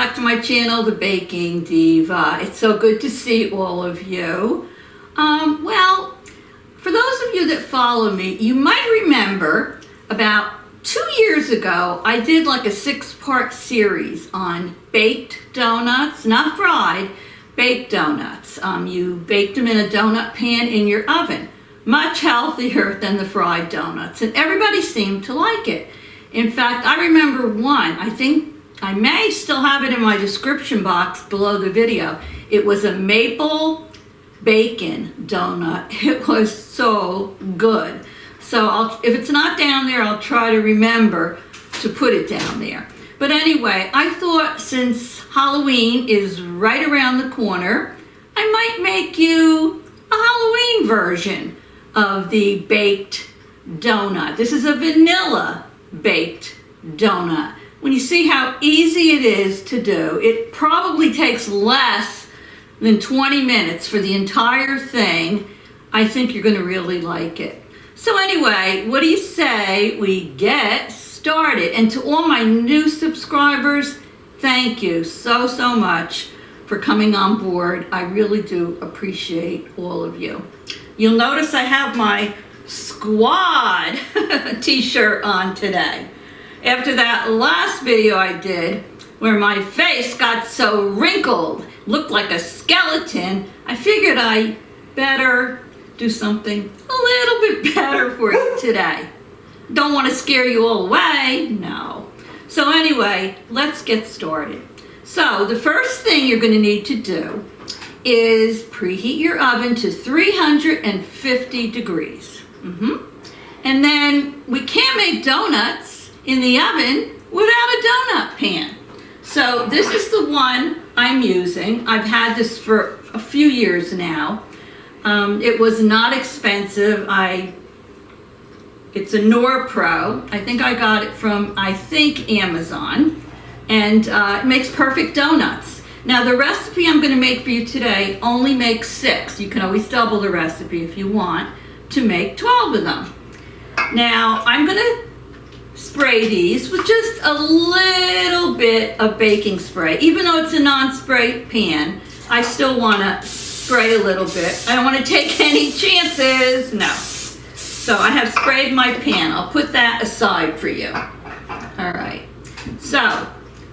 back to my channel, The Baking Diva. It's so good to see all of you. Well, for those of you that follow me, you might remember about 2 years ago, I did like a 6-part series on baked donuts, not fried, baked donuts. You baked them in a donut pan in your oven. Much healthier than the fried donuts, and everybody seemed to like it. In fact, I remember one, I think I may still have it in my description box below the video. It was a maple bacon donut. It was so good. So if it's not down there, I'll try to remember to put it down there. But anyway, I thought since Halloween is right around the corner, I might make you a Halloween version of the baked donut. This is a vanilla baked donut. When you see how easy it is to do, it probably takes less than 20 minutes for the entire thing. I think you're going to really like it. So anyway, what do you say we get started? And to all my new subscribers, thank you so much for coming on board. I really do appreciate all of you. You'll notice I have my squad t-shirt on today. After that last video I did where my face got so wrinkled, looked like a skeleton, I figured I better do something a little bit better for you today. Don't want to scare you all away, no. So anyway, let's get started. So the first thing you're going to need to do is preheat your oven to 350 degrees. And then we can't make donuts in the oven without a donut pan. So this is the one I'm using. I've had this for a few years now. It was not expensive. It's a Nora Pro. I think I got it from, Amazon. And it makes perfect donuts. Now the recipe I'm going to make for you today only makes 6. You can always double the recipe if you want to make 12 of them. Now I'm going to spray these with just a little bit of baking spray. Even though it's a non-spray pan, I still want to spray a little bit. I don't want to take any chances, no. So I have sprayed my pan. I'll put that aside for you. All right, so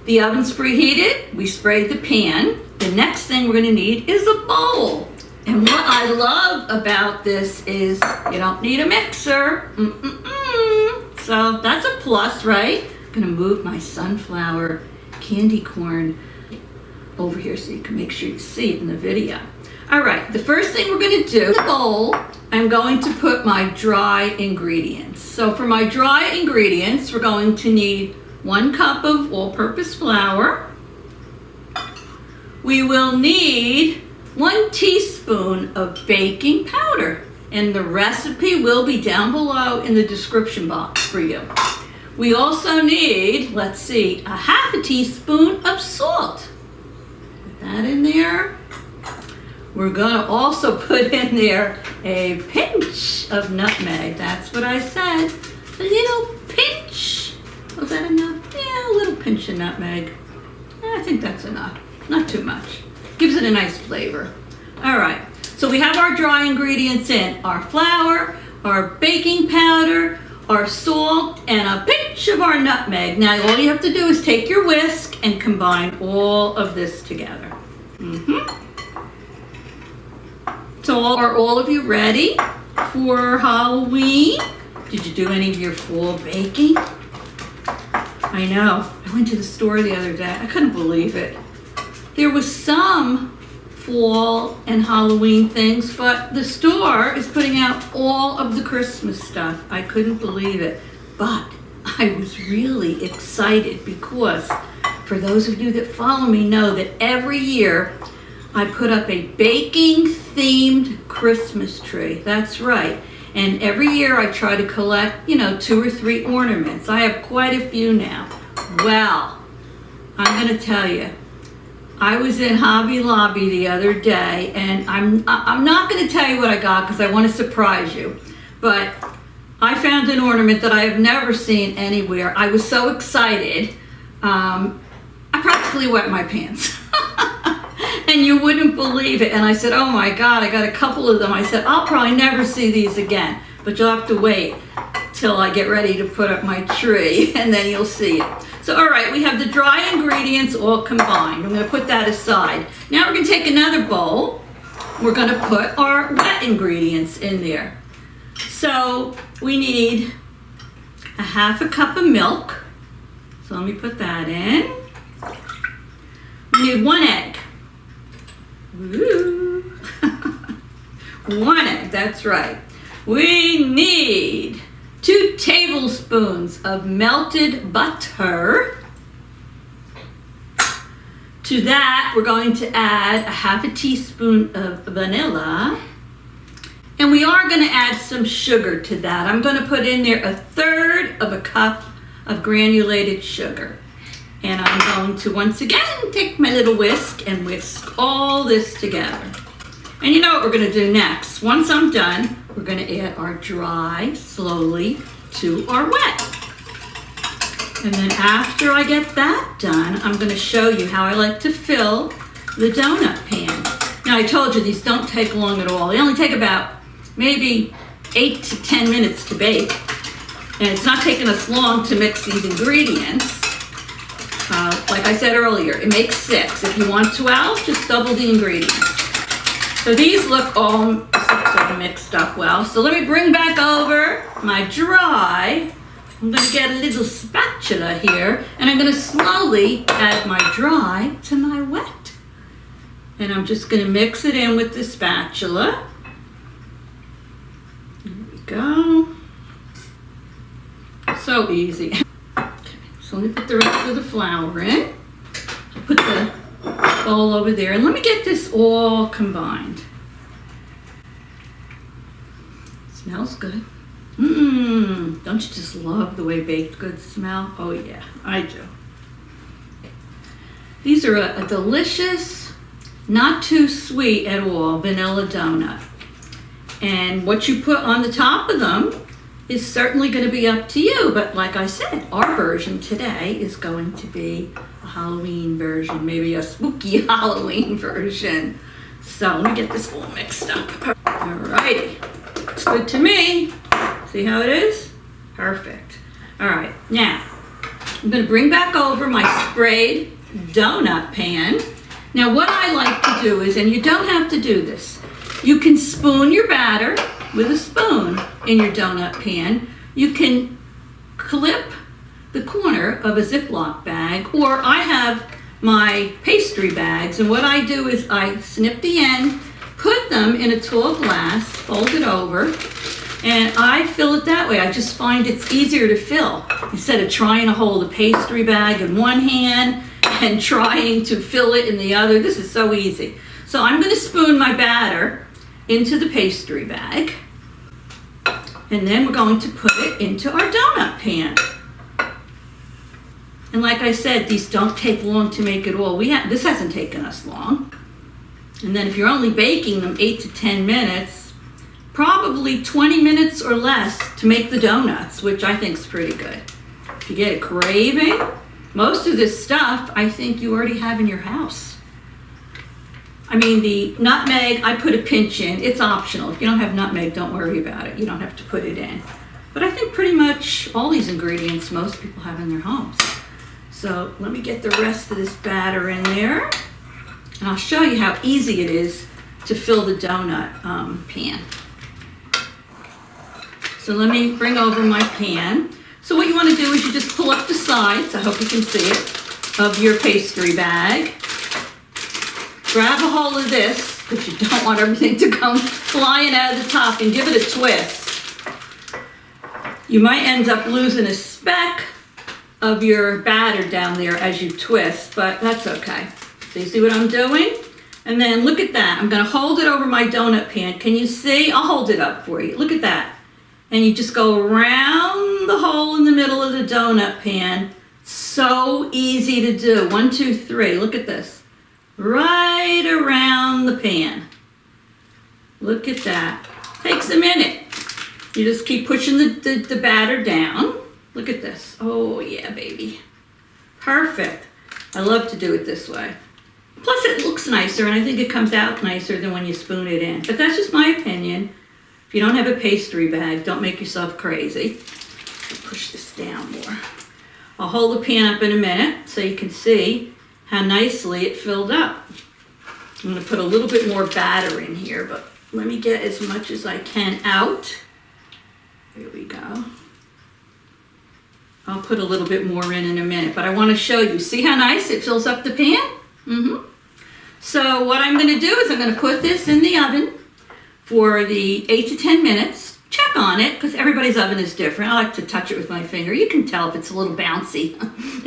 the oven's preheated, we sprayed the pan. The next thing we're going to need is a bowl. And what I love about this is you don't need a mixer. So that's a plus, right? I'm going to move my sunflower candy corn over here so you can make sure you see it in the video. All right, the first thing we're going to do, in the bowl, I'm going to put my dry ingredients. So for my dry ingredients, we're going to need 1 cup of all-purpose flour. We will need 1 teaspoon of baking powder. And the recipe will be down below in the description box for you. We also need, let's see, a 1/2 teaspoon of salt. Put that in there. We're gonna also put in there a pinch of nutmeg. That's what I said, a little pinch. Was that enough? Yeah, a little pinch of nutmeg. I think that's enough, not too much. Gives it a nice flavor. All right. So we have our dry ingredients in, our flour, our baking powder, our salt, and a pinch of our nutmeg. Now all you have to do is take your whisk and combine all of this together. So are all of you ready for Halloween? Did you do any of your fall baking? I know, I went to the store the other day. I couldn't believe it. There was some fall and Halloween things, but the store is putting out all of the Christmas stuff. I couldn't believe it, but I was really excited because for those of you that follow me know that every year I put up a baking themed Christmas tree. That's right. And every year I try to collect, 2 or 3 ornaments. I have quite a few now. Well, I'm going to tell you, I was in Hobby Lobby the other day, and I'm not going to tell you what I got because I want to surprise you. But I found an ornament that I have never seen anywhere. I was so excited. I practically wet my pants. And you wouldn't believe it. And I said, oh my God, I got a couple of them. I said, I'll probably never see these again, but you'll have to wait till I get ready to put up my tree, and then you'll see it. So, all right, we have the dry ingredients all combined. I'm gonna put that aside. Now we're gonna take another bowl. We're gonna put our wet ingredients in there. So we need a half a cup of milk. So let me put that in. We need 1 egg. Ooh. 1 egg, that's right. We need 2 tablespoons of melted butter. To that, we're going to add a half a teaspoon of vanilla. And we are going to add some sugar to that. I'm going to put in there 1/3 of a cup of granulated sugar. And I'm going to once again take my little whisk and whisk all this together. And you know what we're going to do next? Once I'm done, we're going to add our dry slowly to our wet. And then after I get that done, I'm going to show you how I like to fill the donut pan. Now I told you these don't take long at all. They only take about maybe 8 to 10 minutes to bake. And it's not taking us long to mix these ingredients. Like I said earlier, it makes 6. If you want 12, just double the ingredients. So these look all 6 are mixed up well. So let me bring back over my dry. I'm going to get a little spatula here, and I'm going to slowly add my dry to my wet. And I'm just going to mix it in with the spatula. There we go. So easy. So let me put the rest of the flour in. I'll put the bowl over there, and let me get this all combined. Smells good. Don't you just love the way baked goods smell? Oh yeah, I do. These are a delicious, not too sweet at all, vanilla donut. And what you put on the top of them is certainly going to be up to you. But like I said, our version today is going to be a Halloween version, maybe a spooky Halloween version. So let me get this all mixed up. Alrighty, looks good to me. See how it is? Perfect. All right, now I'm going to bring back over my sprayed donut pan. Now what I like to do is, and you don't have to do this, you can spoon your batter with a spoon in your donut pan. You can clip the corner of a Ziploc bag, or I have my pastry bags, and what I do is I snip the end, put them in a tall glass, fold it over, and I fill it that way. I just find it's easier to fill instead of trying to hold a pastry bag in one hand and trying to fill it in the other. This is so easy. So I'm going to spoon my batter into the pastry bag, and then we're going to put it into our donut pan. And like I said, these don't take long to make at all. This hasn't taken us long. And then if you're only baking them 8 to 10 minutes, probably 20 minutes or less to make the donuts, which I think is pretty good. If you get a craving, most of this stuff I think you already have in your house. I mean, the nutmeg, I put a pinch in. It's optional. If you don't have nutmeg, don't worry about it. You don't have to put it in. But I think pretty much all these ingredients most people have in their homes. So let me get the rest of this batter in there. And I'll show you how easy it is to fill the donut pan. So let me bring over my pan. So what you want to do is you just pull up the sides, I hope you can see it, of your pastry bag. Grab a hold of this, because you don't want everything to come flying out of the top, and give it a twist. You might end up losing a speck of your batter down there as you twist, but that's okay. So you see what I'm doing? And then look at that. I'm going to hold it over my donut pan. Can you see? I'll hold it up for you. Look at that. And you just go around the hole in the middle of the donut pan. So easy to do. 1, 2, 3. Look at this. Right around the pan. Look at that. Takes a minute. You just keep pushing the batter down. Look at this. Oh yeah, baby. Perfect. I love to do it this way. Plus it looks nicer, and I think it comes out nicer than when you spoon it in. But that's just my opinion. If you don't have a pastry bag, don't make yourself crazy. I'll push this down more. I'll hold the pan up in a minute so you can see how nicely it filled up. I'm going to put a little bit more batter in here, but let me get as much as I can out. Here we go. I'll put a little bit more in a minute, but I want to show you. See how nice it fills up the pan? So what I'm going to do is I'm going to put this in the oven for the 8 to 10 minutes. Check on it, because everybody's oven is different. I like to touch it with my finger. You can tell if it's a little bouncy,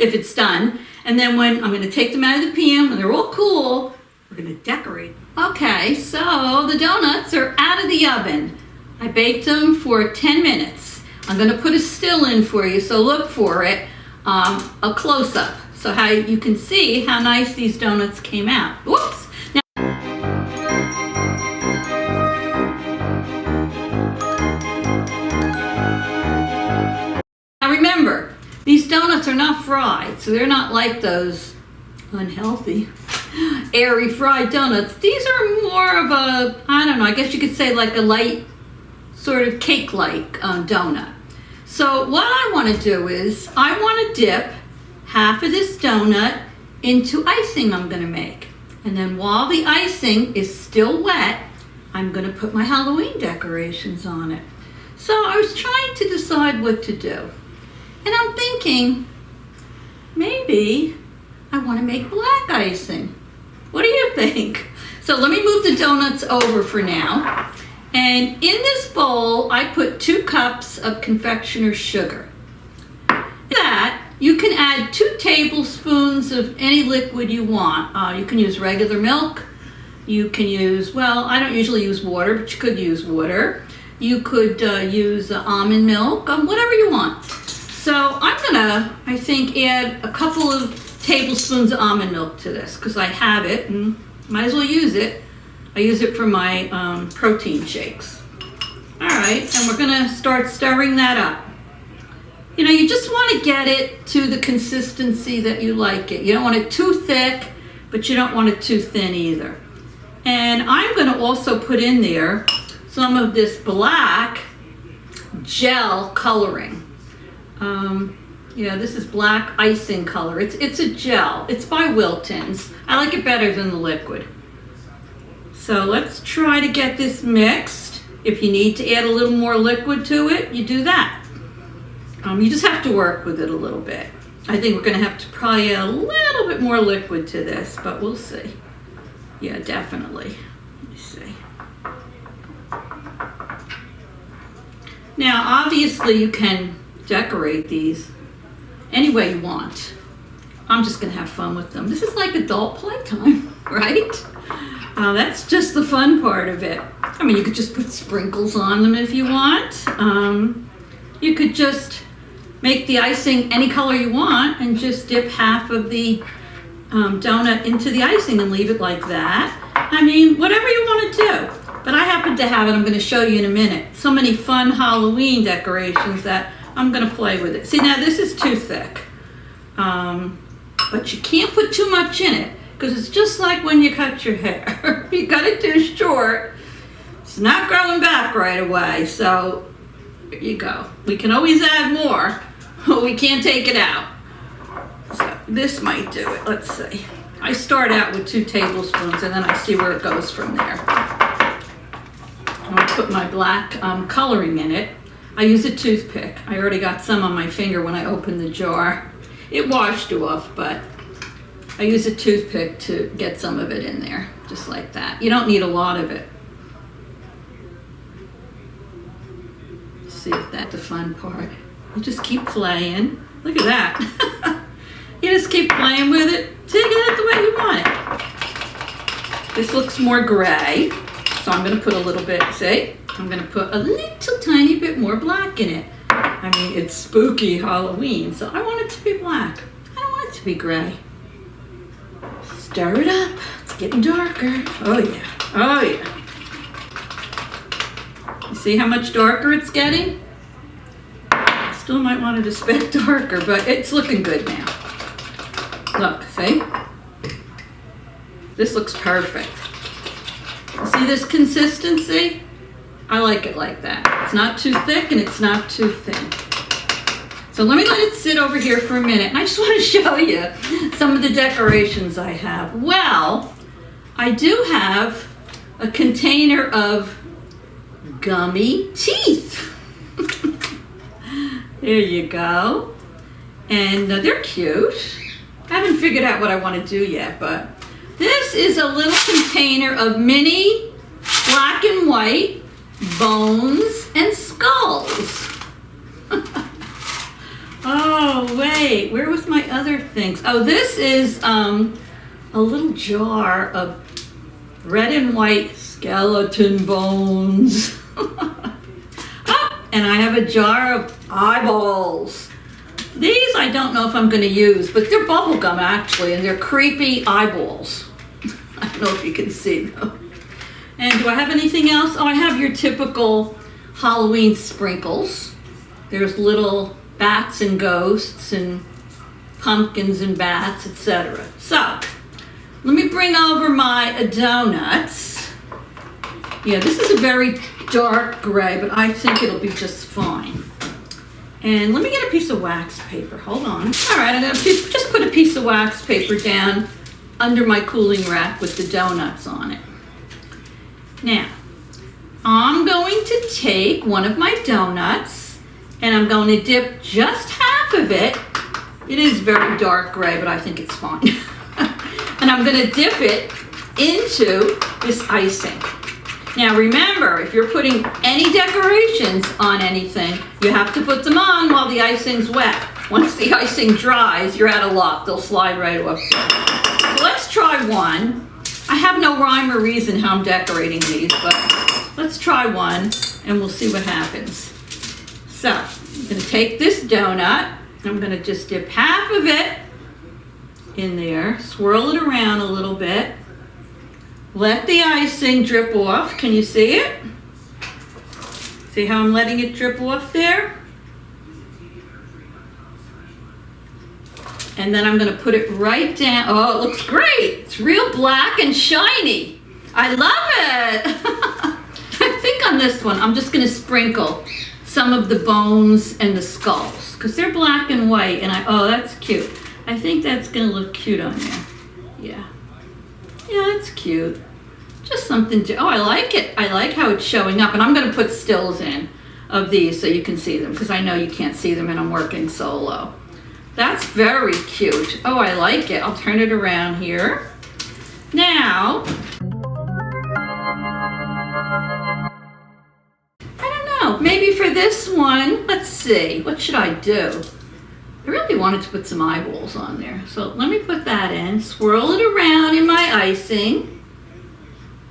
if it's done. And then when I'm going to take them out of the pan, when they're all cool, we're going to decorate. Okay, so the donuts are out of the oven. I baked them for 10 minutes. I'm going to put a still in for you, so look for it, a close-up, so how you can see how nice these donuts came out. Whoops! Now remember, these donuts are not fried, so they're not like those unhealthy, airy fried donuts. These are more of a, I don't know, I guess you could say like a light, sort of cake-like donut. So what I want to do is, I want to dip half of this donut into icing I'm going to make. And then while the icing is still wet, I'm going to put my Halloween decorations on it. So I was trying to decide what to do. And I'm thinking, maybe I want to make black icing. What do you think? So let me move the donuts over for now. And in this bowl, I put 2 cups of confectioner's sugar. That, you can add 2 tablespoons of any liquid you want. You can use regular milk. You can use, well, I don't usually use water, but you could use water. You could use almond milk, whatever you want. So I'm gonna, I think, add a couple of tablespoons of almond milk to this, because I have it and might as well use it. I use it for my protein shakes. All right, and we're gonna start stirring that up. You know, you just wanna get it to the consistency that you like it. You don't want it too thick, but you don't want it too thin either. And I'm gonna also put in there some of this black gel coloring. This is black icing color. It's a gel. It's by Wilton's. I like it better than the liquid. So let's try to get this mixed. If you need to add a little more liquid to it, you do that. You just have to work with it a little bit. I think we're going to have to probably add a little bit more liquid to this, but we'll see. Yeah, definitely. Let me see. Now, obviously, you can decorate these any way you want. I'm just going to have fun with them. This is like adult playtime, right? That's just the fun part of it. I mean, you could just put sprinkles on them if you want. You could just make the icing any color you want and just dip half of the donut into the icing and leave it like that. I mean, whatever you want to do. But I happen to have it, I'm going to show you in a minute, so many fun Halloween decorations that I'm going to play with it. See, now this is too thick. But you can't put too much in it, because it's just like when you cut your hair. You cut it too short, it's not growing back right away. So there you go. We can always add more, but we can't take it out. So this might do it. Let's see. I start out with 2 tablespoons and then I see where it goes from there. I'm going to put my black coloring in it. I use a toothpick. I already got some on my finger when I opened the jar. It washed off, but I use a toothpick to get some of it in there, just like that. You don't need a lot of it. See if that's the fun part. You just keep playing. Look at that. You just keep playing with it till you get it the way you want it. This looks more gray, so I'm going to put a little bit, see? I'm going to put a little tiny bit more black in it. I mean, it's spooky Halloween, so I want it to be black. I don't want it to be gray. Stir it up. It's getting darker. Oh, yeah. Oh, yeah. You see how much darker it's getting? Still might want it a speck darker, but it's looking good now. Look, see? This looks perfect. See this consistency? I like it like that. It's not too thick and it's not too thin. So let me let it sit over here for a minute. And I just want to show you some of the decorations I have. Well, I do have a container of gummy teeth. There you go. And they're cute. I haven't figured out what I want to do yet, but this is a little container of mini black and white bones and skulls. Oh, wait, where was my other things? Oh, this is a little jar of red and white skeleton bones. Oh, and I have a jar of eyeballs. These I don't know if I'm going to use, but they're bubble gum actually, and they're creepy eyeballs. I don't know if you can see them. And do I have anything else? Oh, I have your typical Halloween sprinkles. There's little bats and ghosts and pumpkins and bats, etc. So, let me bring over my donuts. Yeah, this is a very dark gray, but I think it'll be just fine. And let me get a piece of wax paper. Hold on. All right, I'm going to just put a piece of wax paper down under my cooling rack with the donuts on it. Now, I'm going to take one of my donuts and I'm going to dip just half of it. It is very dark gray, but I think it's fine. And I'm going to dip it into this icing. Now remember, if you're putting any decorations on anything, you have to put them on while the icing's wet. Once the icing dries, you're out of luck. They'll slide right off. So let's try one. I have no rhyme or reason how I'm decorating these, but let's try one and we'll see what happens. So, I'm going to take this donut, and I'm going to just dip half of it in there, swirl it around a little bit, let the icing drip off. Can you see it? See how I'm letting it drip off there? And then I'm going to put it right down. Oh, it looks great. It's real black and shiny. I love it. I think on this one, I'm just going to sprinkle some of the bones and the skulls because they're black and white. And oh, that's cute. I think that's going to look cute on there. Yeah. Yeah, that's cute. Just something to, oh, I like it. I like how it's showing up. And I'm going to put stills in of these so you can see them because I know you can't see them and I'm working solo. That's very cute. Oh, I like it. I'll turn it around here. Now, I don't know, maybe for this one, let's see, what should I do? I really wanted to put some eyeballs on there. So let me put that in, swirl it around in my icing.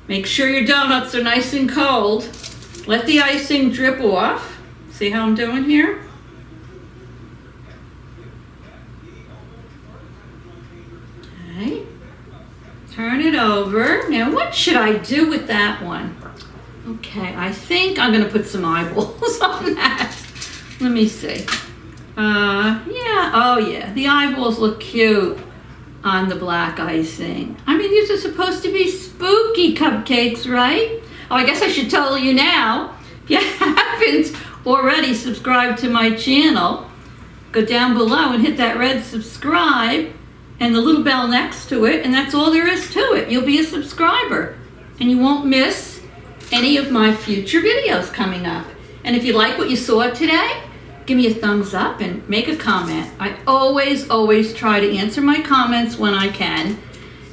Make sure your donuts are nice and cold. Let the icing drip off. See how I'm doing here? Okay. Turn it over. Now what should I do with that one? Okay, I think I'm going to put some eyeballs on that. Let me see. Yeah, oh yeah, the eyeballs look cute on the black icing. I mean, these are supposed to be spooky cupcakes, right? Oh, I guess I should tell you now, if you haven't already subscribed to my channel, go down below and hit that red subscribe and the little bell next to it, and that's all there is to it. You'll be a subscriber, and you won't miss any of my future videos coming up. And if you like what you saw today, give me a thumbs up and make a comment. I always try to answer my comments when I can.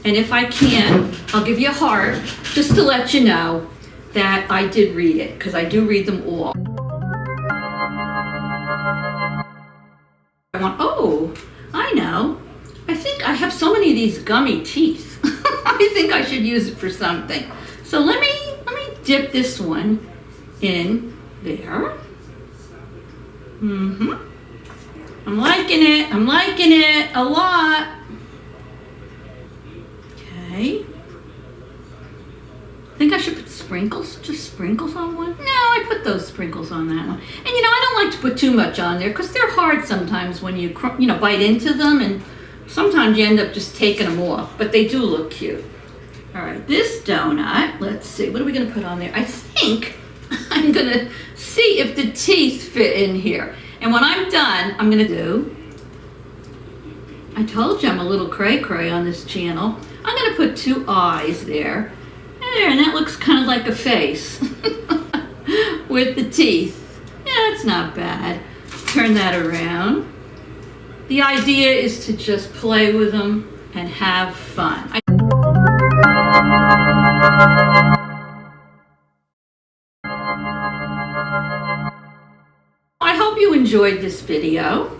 And if I can't, I'll give you a heart just to let you know that I did read it, because I do read them all. Oh, I know. I think I have so many of these gummy teeth. I think I should use it for something. So let me dip this one in there. I'm liking it. I'm liking it a lot. Okay. I think I should put sprinkles, just sprinkles on one. No, I put those sprinkles on that one. And you know, I don't like to put too much on there because they're hard sometimes when you bite into them and Sometimes you end up just taking them off, but they do look cute. All right, this donut, let's see, what are we gonna put on there? I think I'm gonna see if the teeth fit in here. And when I'm done, I'm gonna do, I told you I'm a little cray-cray on this channel. I'm gonna put 2 eyes there. There, and that looks kind of like a face with the teeth. Yeah, it's not bad. Turn that around. The idea is to just play with them and have fun. I hope you enjoyed this video.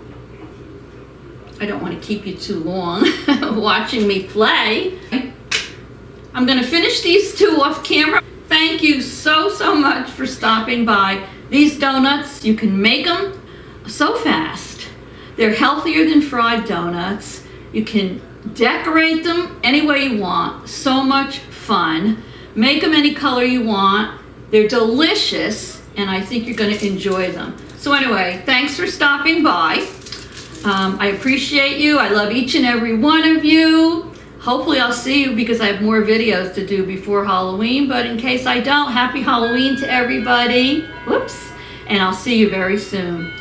I don't want to keep you too long watching me play. I'm going to finish these 2 off camera. Thank you so much for stopping by. These donuts, you can make them so fast. They're healthier than fried donuts. You can decorate them any way you want. So much fun. Make them any color you want. They're delicious, and I think you're going to enjoy them. So anyway, thanks for stopping by. I appreciate you. I love each and every one of you. Hopefully I'll see you because I have more videos to do before Halloween, but in case I don't, happy Halloween to everybody. Whoops. And I'll see you very soon.